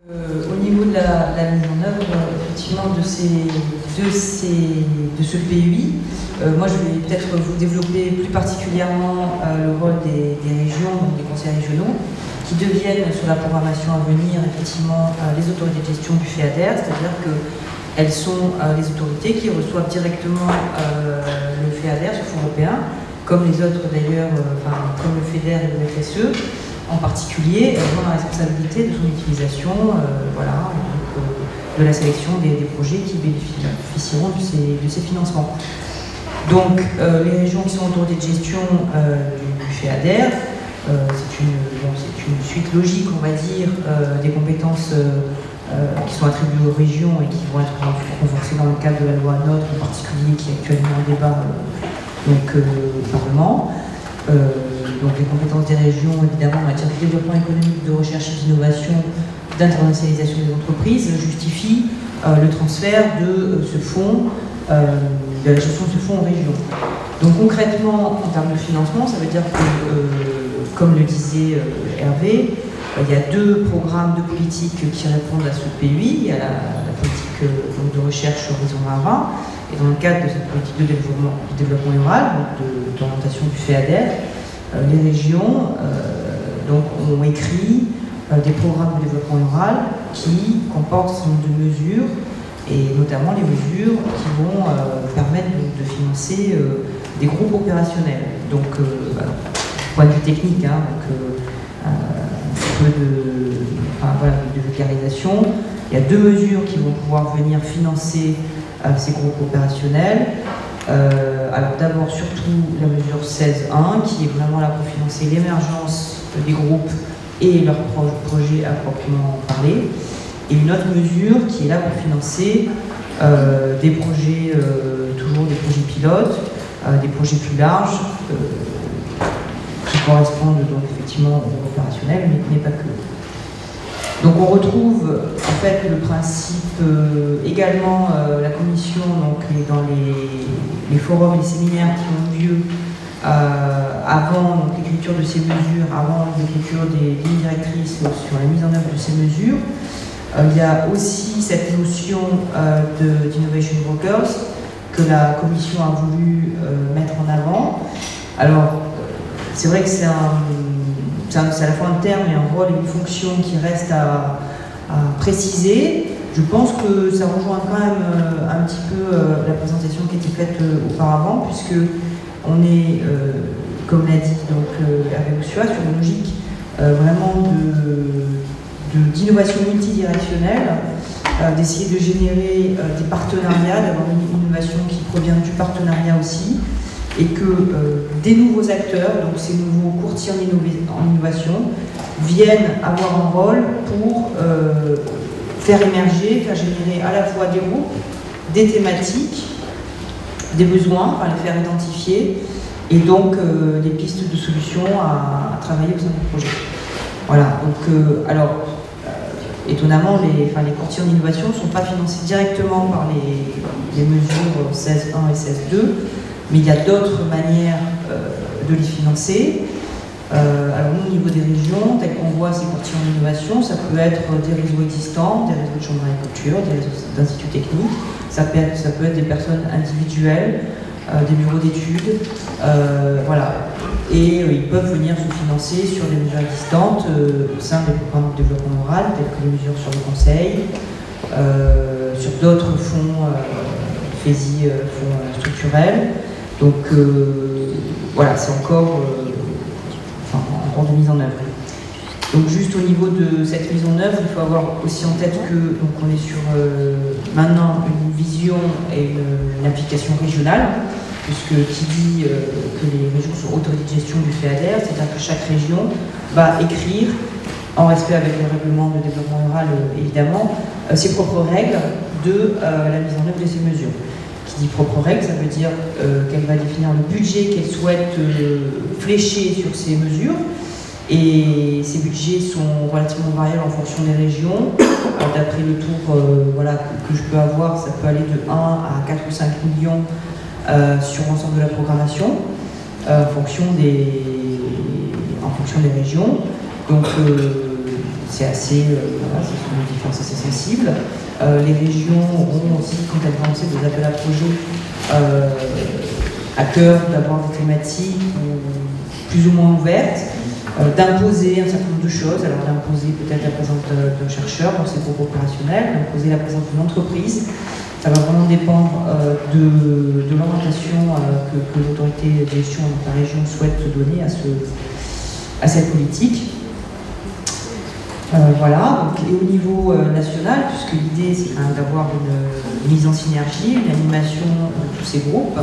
Au niveau de la mise en œuvre, effectivement, de ce PUI, moi je vais peut-être vous développer plus particulièrement le rôle des régions, donc des conseils régionaux, qui deviennent sur la programmation à venir effectivement les autorités de gestion du FEADER, c'est-à-dire qu'elles sont les autorités qui reçoivent directement le FEADER, ce fonds européen, comme les autres d'ailleurs, comme le FEDER et le FSE. En particulier, elles ont la responsabilité de son utilisation, de la sélection des projets qui bénéficieront de ces financements. Donc, les régions qui sont autorités de gestion du FEADER, c'est une suite logique, on va dire, des compétences qui sont attribuées aux régions et qui vont être renforcées dans le cadre de la loi NOTRe, en particulier, qui est actuellement en débat au Parlement. Donc les compétences des régions, évidemment, en matière de développement économique, de recherche et d'innovation, d'internationalisation des entreprises, justifient le transfert de ce fonds, de la gestion de ce fonds aux régions. Donc concrètement, en termes de financement, ça veut dire que, comme le disait Hervé, il y a deux programmes de politique qui répondent à ce PUI. Il y a la politique de recherche Horizon 2020, et dans le cadre de cette politique de développement rural, d'orientation du FEADER, les régions ont écrit des programmes de développement rural qui comportent un certain nombre de mesures, et notamment les mesures qui vont permettre de financer des groupes opérationnels. Donc, point de vue technique, un peu de vulgarisation. Il y a deux mesures qui vont pouvoir venir financer ces groupes opérationnels. Alors d'abord surtout la mesure 16.1 qui est vraiment là pour financer l'émergence des groupes et leurs projets à proprement parler, et une autre mesure qui est là pour financer des projets, toujours des projets pilotes, des projets plus larges qui correspondent donc effectivement aux opérationnels, mais pas que. Donc on retrouve en fait le principe également, la commission dans les forums et les séminaires qui ont eu lieu avant l'écriture de ces mesures, avant l'écriture des lignes directrices sur la mise en œuvre de ces mesures. Il y a aussi cette notion d'innovation brokers que la commission a voulu mettre en avant. Alors c'est vrai que c'est à la fois un terme et un rôle et une fonction qui reste à préciser. Je pense que ça rejoint quand même un petit peu la présentation qui était faite auparavant, puisque on est, comme l'a dit avec Ursula, sur une logique vraiment d'innovation multidirectionnelle, d'essayer de générer des partenariats, d'avoir une innovation qui provient du partenariat aussi, et que des nouveaux acteurs, donc ces nouveaux courtiers en innovation, viennent avoir un rôle pour faire émerger, faire générer à la fois des groupes, des thématiques, des besoins, les faire identifier, et donc des pistes de solutions à travailler au sein du projet. Voilà, donc étonnamment, les courtiers en innovation ne sont pas financés directement par les mesures 16.1 et 16.2, mais il y a d'autres manières de les financer. Alors nous, au niveau des régions, tel qu'on voit ces courtiers en innovation, ça peut être des réseaux existants, des réseaux de chambres d'agriculture, des réseaux d'instituts techniques, ça peut être des personnes individuelles, des bureaux d'études, voilà. Et ils peuvent venir se financer sur des mesures existantes au sein des programmes de développement rural, telles que les mesures sur le conseil, sur d'autres fonds, FESI, fonds structurels. Donc voilà, c'est encore en cours de mise en œuvre. Donc juste au niveau de cette mise en œuvre, il faut avoir aussi en tête que on est sur maintenant une vision et une application régionale, puisque qui dit que les régions sont autorités de gestion du FEADER, c'est-à-dire que chaque région va écrire, en respect avec le règlement de développement rural évidemment, ses propres règles de la mise en œuvre de ces mesures. Qui dit propres règles, ça veut dire qu'elle va définir le budget qu'elle souhaite flécher sur ces mesures. Et ces budgets sont relativement variables en fonction des régions. D'après le tour que je peux avoir, ça peut aller de 1 à 4 ou 5 millions sur l'ensemble de la programmation, en fonction des régions. Donc c'est assez, voilà, ce sont des différences assez sensibles. Les régions auront aussi, quand elles vont lancer des appels à projets, à cœur d'avoir des thématiques plus ou moins ouvertes, d'imposer un certain nombre de choses, alors d'imposer peut-être la présence d'un chercheur dans ses groupes opérationnels, d'imposer la présence d'une entreprise. Ça va vraiment dépendre de l'orientation que l'autorité de gestion de la région souhaite donner à cette politique. Voilà, donc, et au niveau national, puisque l'idée c'est quand même d'avoir une mise en synergie, une animation de tous ces groupes,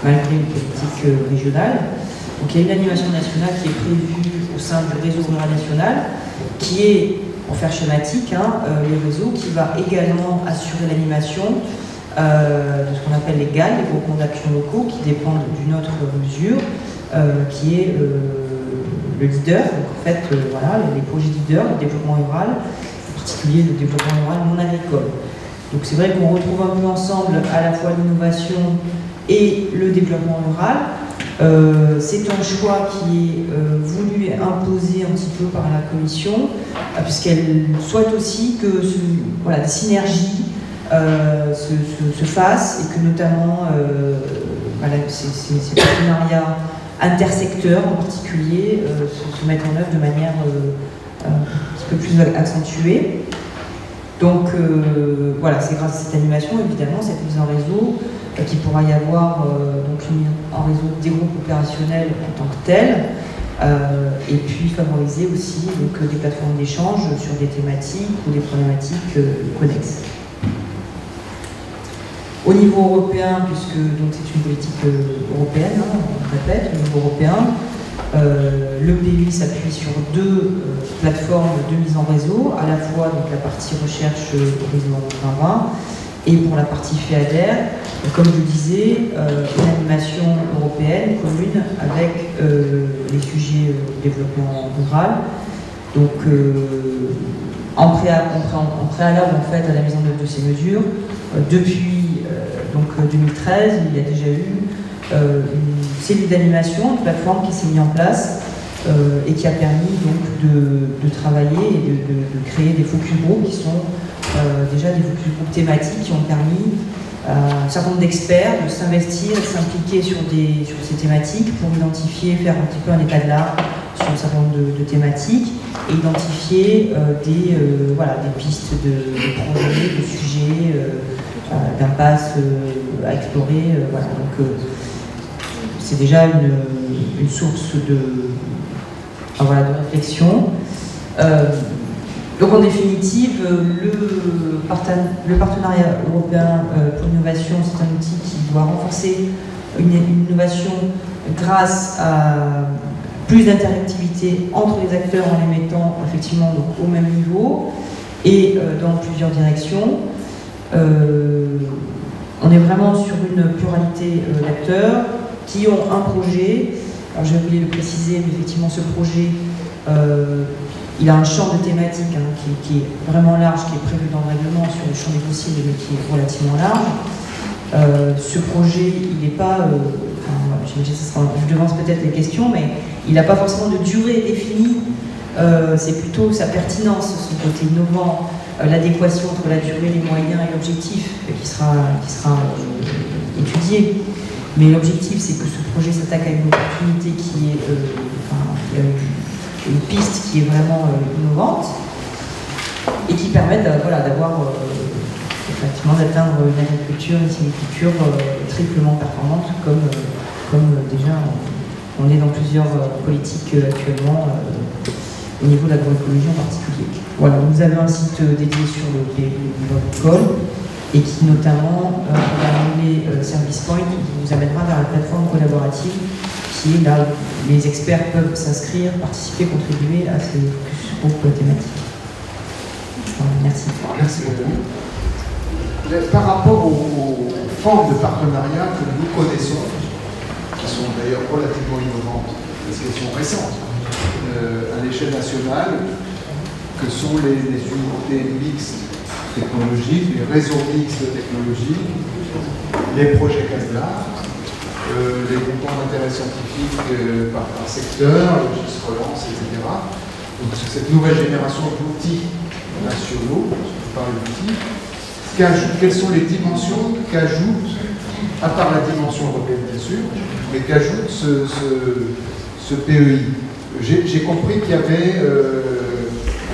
malgré une politique régionale. Donc il y a une animation nationale qui est prévue au sein du réseau rural national, qui est, pour faire schématique, les réseaux, qui va également assurer l'animation de ce qu'on appelle les GAL, les groupements d'action locaux, qui dépendent d'une autre mesure, qui est le leader. Donc en fait, voilà, les projets leaders, le développement rural, en particulier le développement rural non agricole. Donc c'est vrai qu'on retrouve un peu ensemble à la fois l'innovation et le développement rural. C'est un choix qui est voulu et imposé un petit peu par la Commission, puisqu'elle souhaite aussi que voilà, des synergies se fassent et que notamment voilà, ces partenariats intersecteurs en particulier se mettent en œuvre de manière un petit peu plus accentuée. Donc voilà, c'est grâce à cette animation, évidemment, cette mise en réseau, qu'il pourra y avoir donc une mise en réseau des groupes opérationnels en tant que tels, et puis favoriser aussi donc, des plateformes d'échange sur des thématiques ou des problématiques connexes. Au niveau européen, puisque c'est une politique européenne, on répète, au niveau européen, le pays s'appuie sur deux plateformes de mise en réseau, à la fois donc, la partie recherche Horizon 2020 et pour la partie FEADER, comme je disais, une animation européenne commune avec les sujets développement rural. Donc en préalable en fait, à la mise en œuvre de ces mesures, depuis donc 2013, il y a déjà eu une cellule d'animation, une plateforme qui s'est mise en place et qui a permis donc de travailler et de créer des focus group qui sont déjà des focus group thématiques qui ont permis à un certain nombre d'experts de s'investir et de s'impliquer sur ces thématiques pour identifier, faire un petit peu un état de l'art sur un certain nombre de thématiques et identifier voilà, des pistes de projets, de sujets, d'impasse à explorer. Voilà. Donc c'est déjà une source voilà, de réflexion. Donc en définitive, le partenariat européen pour l'innovation, c'est un outil qui doit renforcer une innovation grâce à plus d'interactivité entre les acteurs en les mettant effectivement donc, au même niveau et dans plusieurs directions. On est vraiment sur une pluralité d'acteurs qui ont un projet. Alors j'ai oublié de le préciser, mais effectivement ce projet il a un champ de thématique qui est vraiment large, qui est prévu dans le règlement sur le champ des possibles, mais qui est relativement large. Ce projet, il n'est pas, je devance peut-être les questions, mais il n'a pas forcément de durée définie. C'est plutôt sa pertinence, son côté innovant, l'adéquation entre la durée, les moyens et l'objectif qui sera étudié. Mais l'objectif, c'est que ce projet s'attaque à une opportunité qui est une piste qui est vraiment innovante et qui permet d'avoir effectivement d'atteindre une agriculture, une sylviculture triplement performante comme déjà on est dans plusieurs politiques actuellement au niveau de l'agroécologie en particulier. Voilà, vous avez un site dédié sur le livre agricole et qui notamment l'onglet Service Point qui vous amènera vers la plateforme collaborative qui est là où les experts peuvent s'inscrire, participer, contribuer à ces groupes thématiques. Voilà, merci. Merci beaucoup. Par rapport aux formes de partenariat que nous connaissons, qui sont d'ailleurs relativement innovantes, parce qu'elles sont récentes, à l'échelle nationale, que sont les unités mixtes technologiques, les réseaux mixtes technologiques, les projets CASLA, les groupements d'intérêt scientifique par secteur, le GIS Relance, etc. donc, cette nouvelle génération d'outils nationaux, je parle d'outils, quelles sont les dimensions qu'ajoute, à part la dimension européenne bien sûr, mais qu'ajoute ce PEI. J'ai compris qu'il y avait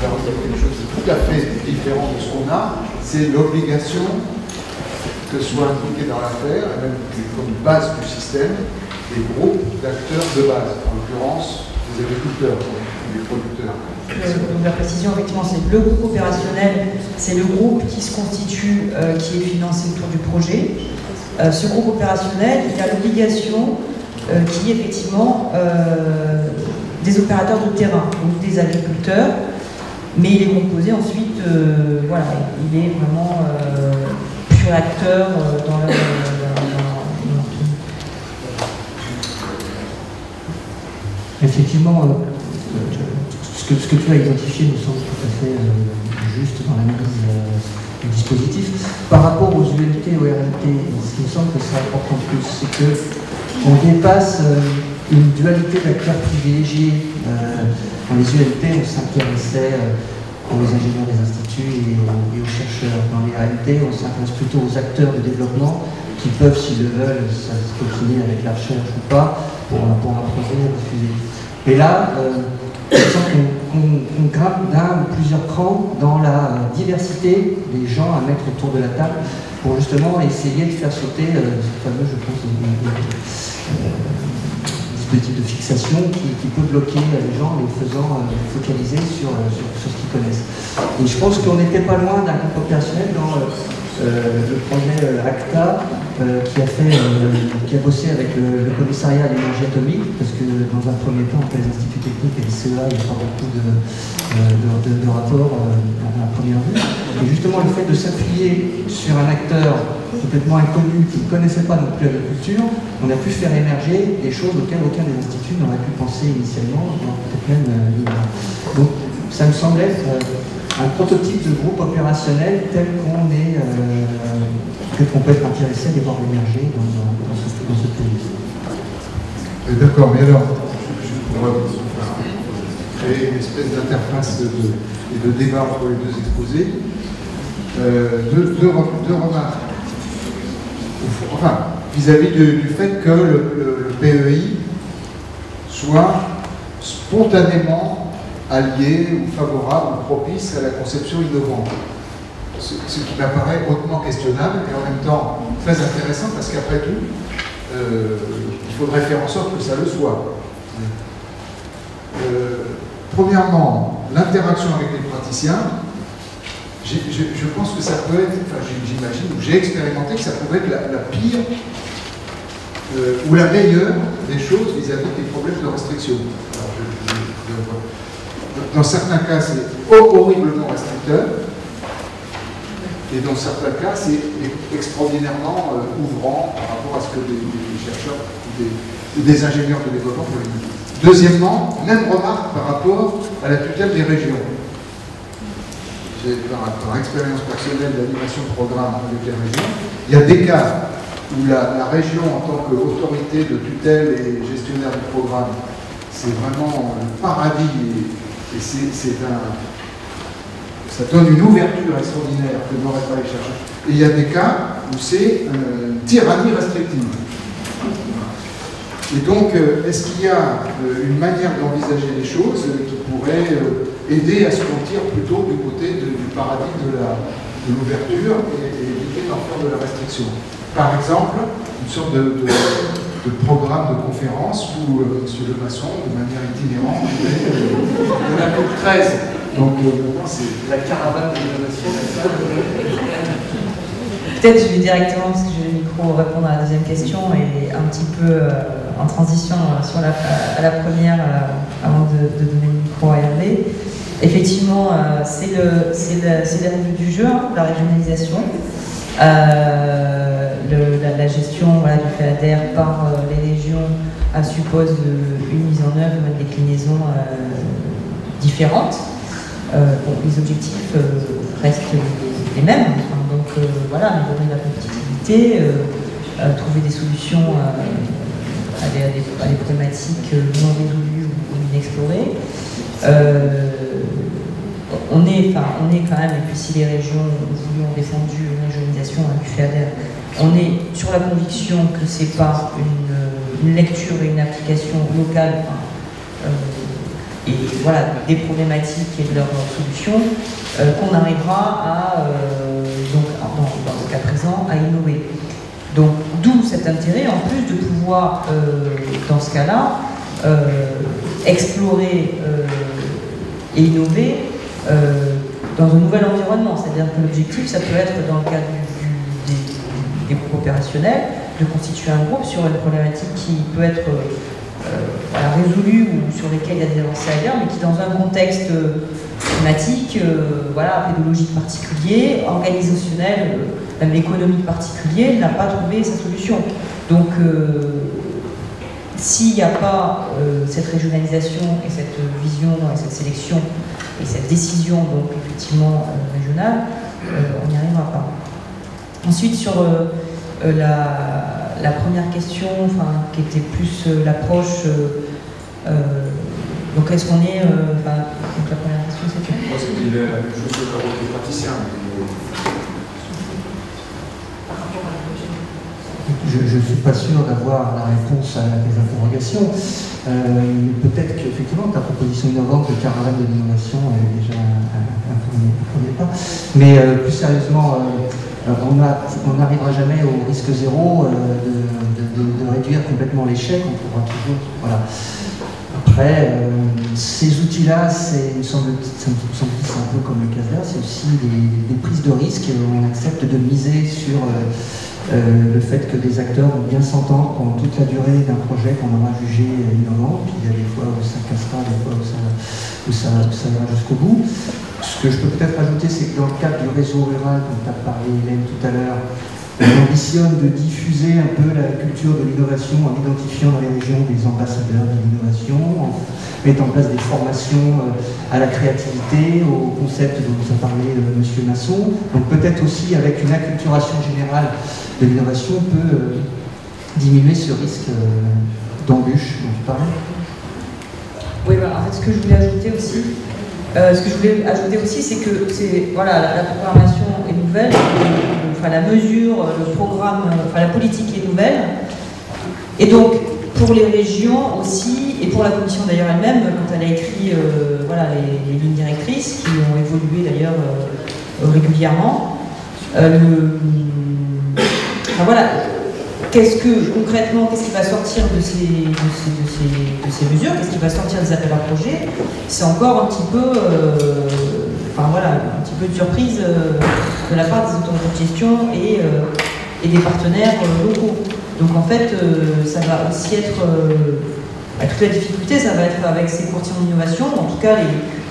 alors il y a quelque chose de tout à fait différent de ce qu'on a, c'est l'obligation que soit indiqué dans l'affaire, et même comme base du système, des groupes d'acteurs de base, en l'occurrence des agriculteurs, des producteurs. Donc la précision, effectivement, c'est le groupe opérationnel, c'est le groupe qui se constitue, qui est financé autour du projet. Ce groupe opérationnel, il a l'obligation qui est effectivement des opérateurs de terrain, donc des agriculteurs, mais il est composé ensuite, voilà, il est vraiment pur acteur dans le... Effectivement, ce que tu as identifié me semble tout à fait juste dans l'analyse du dispositif. Par rapport aux ULT, aux RLT, ce qui me semble que c'est important de plus, c'est qu'on dépasse une dualité d'acteurs privilégiés. Dans les ULT, on s'intéressait aux ingénieurs des instituts et aux chercheurs. Dans les RLT, on s'intéresse plutôt aux acteurs de développement qui peuvent, s'ils le veulent, s'associer avec la recherche ou pas, pour un projet à diffuser. Et là, il semble qu'on grimpe d'un ou plusieurs crans dans la diversité des gens à mettre autour de la table pour justement essayer de faire sauter ce fameux, je pense, dispositif de fixation qui peut bloquer les gens en les faisant focaliser sur ce qu'ils connaissent. Et je pense qu'on n'était pas loin d'un groupe opérationnel dans le projet ACTA qui a bossé avec le commissariat à l'énergie atomique, parce que dans un premier temps, entre les instituts techniques et les CEA, il n'y a pas beaucoup de rapports à la première vue. Et justement, le fait de s'appuyer sur un acteur complètement inconnu qui ne connaissait pas non plus l'agriculture, on a pu faire émerger des choses auxquelles aucun des instituts n'aurait pu penser initialement, peut-être même donc ça me semblait être un prototype de groupe opérationnel tel qu'on est, qu'on peut être intéressé à les voir émerger dans ce pays. D'accord, mais alors, on va créer une espèce d'interface et de débat entre les deux exposés. Deux remarques. Enfin, vis-à-vis du fait que le PEI soit spontanément allié ou favorable ou propice à la conception innovante. Ce qui m'apparaît hautement questionnable et en même temps très intéressant parce qu'après tout, il faudrait faire en sorte que ça le soit. Premièrement, l'interaction avec les praticiens, je pense que ça peut être, enfin j'imagine, ou j'ai expérimenté que ça pouvait être la pire ou la meilleure des choses vis-à-vis des problèmes de restriction. Alors, dans certains cas, c'est horriblement restricteur, et dans certains cas, c'est extraordinairement ouvrant par rapport à ce que des chercheurs ou des ingénieurs de développement peuvent dire. Deuxièmement, même remarque par rapport à la tutelle des régions. Par expérience personnelle d'animation de programme avec les régions, il y a des cas où la région, en tant qu'autorité de tutelle et gestionnaire du programme, c'est vraiment le paradis et ça donne une ouverture extraordinaire que n'auraient pas les chercheurs. Et il y a des cas où c'est une tyrannie restrictive. Et donc, est-ce qu'il y a une manière d'envisager les choses qui pourrait aider à se mentir plutôt du côté du paradigme de l'ouverture et éviter d'en faire de la restriction? Par exemple, une sorte de programme de conférence où M. Lemasson, de manière itinérante, il y en a plus de 13. Donc maintenant, c'est la caravane de l'innovation. Peut-être je vais directement, parce que j'ai le micro, répondre à la deuxième question et un petit peu en transition à la première avant de donner le micro à Hervé. Effectivement, c'est les règles du jeu, hein, la régionalisation. La gestion voilà, du FEADER par les régions suppose une mise en œuvre, une déclinaison différente. Bon, les objectifs restent les mêmes, enfin, donc voilà, améliorer la compétitivité, trouver des solutions à des problématiques non résolues ou inexplorées. on est quand même, et puis si les régions ont défendu une régionalisation à FEADER, on est sur la conviction que c'est pas une lecture et une application locale et voilà, des problématiques et de leurs solutions qu'on arrivera à, donc, dans ce cas présent, à innover. Donc d'où cet intérêt en plus de pouvoir, dans ce cas-là, explorer et innover dans un nouvel environnement. C'est-à-dire que l'objectif, ça peut être, dans le cadre des groupes opérationnels, de constituer un groupe sur une problématique qui peut être voilà, résolue ou sur lesquelles il y a des avancées ailleurs, mais qui, dans un contexte climatique, voilà, pédologique particulier, organisationnel, même économique particulier, n'a pas trouvé sa solution. Donc, s'il n'y a pas cette régionalisation et cette vision et cette sélection et cette décision, donc effectivement régionale, on n'y arrivera pas. Ensuite, sur la première question, qui était plus l'approche, donc est-ce qu'on est, donc la première question c'était... Moi, c'était la même chose que le praticien. Je ne suis pas sûr d'avoir la réponse à tes interrogations. Peut-être qu'effectivement, ta proposition innovante, le caravane de l'innovation, est déjà un premier pas. Mais plus sérieusement, on n'arrivera jamais au risque zéro de réduire complètement l'échec. On pourra toujours... Voilà. Après, ces outils-là, il me semble-t-il, c'est un peu comme le CASDA, c'est aussi des prises de risque. On accepte de miser sur le fait que des acteurs vont bien s'entendre pendant toute la durée d'un projet qu'on aura jugé innovant. Puis il y a des fois où ça cassera, des fois où ça ira jusqu'au bout. Ce que je peux peut-être ajouter, c'est que dans le cadre du réseau rural, dont tu as parlé, Hélène, tout à l'heure, on ambitionne de diffuser un peu la culture de l'innovation en identifiant dans les régions des ambassadeurs de l'innovation, en mettant en place des formations à la créativité, au concept dont nous a parlé M. Masson. Donc peut-être aussi avec une acculturation générale de l'innovation, on peut diminuer ce risque d'embûche dont tu parlais. Oui, en fait, ce que je voulais ajouter aussi, c'est que voilà, la programmation est nouvelle, la mesure, le programme, la politique est nouvelle. Et donc, pour les régions aussi, et pour la Commission d'ailleurs elle-même, quand elle a écrit voilà, les lignes directrices, qui ont évolué d'ailleurs régulièrement, voilà, concrètement, qu'est-ce qui va sortir de ces mesures, qu'est-ce qui va sortir des appels à projets, c'est encore un petit peu, un petit peu de surprise de la part des autorités de gestion et des partenaires locaux. Donc en fait, ça va aussi être, toute la difficulté, ça va être avec ces courtiers en innovation, en tout cas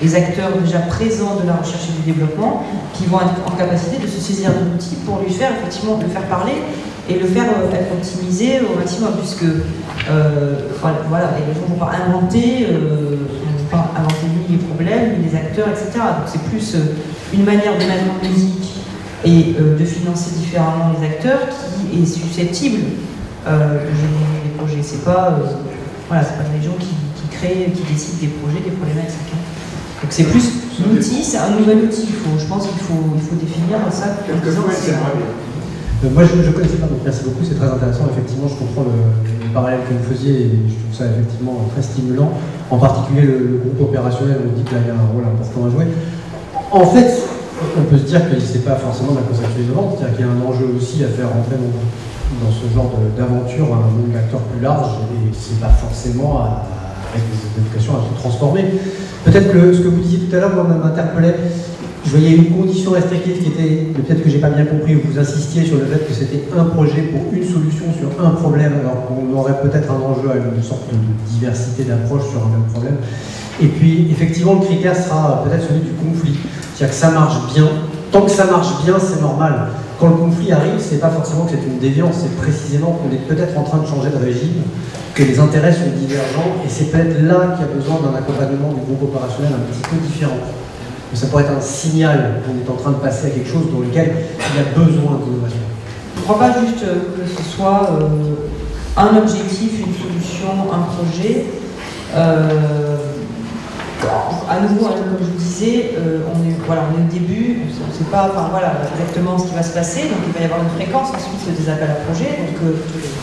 les acteurs déjà présents de la recherche et du développement, qui vont être en capacité de se saisir de l'outil pour lui faire effectivement le faire parler et le faire être optimisé au maximum, puisque voilà, les gens ne vont pas inventer ni les problèmes, ni les acteurs, etc. Donc c'est plus une manière de mettre en musique et de financer différemment les acteurs qui est susceptible de générer des projets. C'est pas, c'est pas les gens qui créent, qui décident des projets, des problématiques. Donc c'est plus l'outil, c'est un nouvel outil. Je pense qu'il faut définir ça. Moi je ne connaissais pas, donc merci beaucoup, c'est très intéressant. Effectivement, je comprends le parallèle que vous faisiez et je trouve ça effectivement très stimulant. En particulier le groupe opérationnel, on dit qu'il y a un rôle important à jouer. En fait, on peut se dire que ce n'est pas forcément de la conception innovante, c'est-à-dire qu'il y a un enjeu aussi à faire rentrer dans ce genre d'aventure un nombre d'acteurs plus large et c'est pas forcément avec des éducations à se transformer. Peut-être que ce que vous disiez tout à l'heure m'interpellait. Je voyais une condition restrictive qui était, peut-être que j'ai pas bien compris, où vous insistiez sur le fait que c'était un projet pour une solution sur un problème, alors qu'on aurait peut-être un enjeu à une sorte de diversité d'approche sur un même problème. Et puis, effectivement, le critère sera peut-être celui du conflit. C'est-à-dire que ça marche bien. Tant que ça marche bien, c'est normal. Quand le conflit arrive, c'est pas forcément que c'est une déviance, c'est précisément qu'on est peut-être en train de changer de régime, que les intérêts sont divergents, et c'est peut-être là qu'il y a besoin d'un accompagnement du groupe opérationnel un petit peu différent. Mais ça pourrait être un signal qu'on est en train de passer à quelque chose dans lequel il y a besoin d'innovation. Je ne crois pas juste que ce soit un objectif, une solution, un projet. à nouveau, hein, comme je vous disais, on est au début, on ne sait pas exactement ce qui va se passer, donc il va y avoir une fréquence ensuite des appels à projets. Donc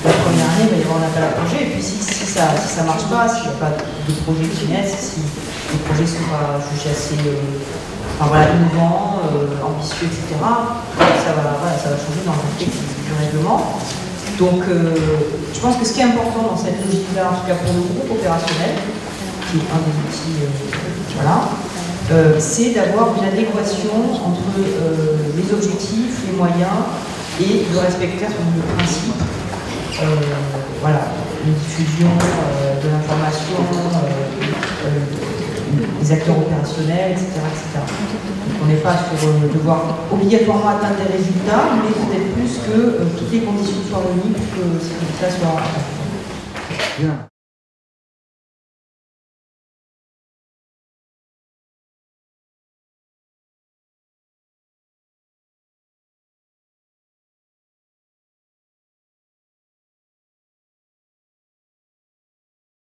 la première année, il va y avoir un appel à projet, et puis si ça ne marche pas, s'il n'y a pas de projet qui naissent, si les projets ne sont pas jugés assez innovants, ambitieux, etc., ça va changer dans le texte du règlement. Donc je pense que ce qui est important dans cette logique-là, en tout cas pour le groupe opérationnel, qui est un des outils, c'est d'avoir une adéquation entre les objectifs, les moyens et de respecter le principe, une diffusion de l'information, des acteurs opérationnels, etc. Donc on n'est pas sur devoir obligatoirement atteindre des résultats, mais peut-être plus que toutes les conditions soient réunies pour que ces résultats soient atteints.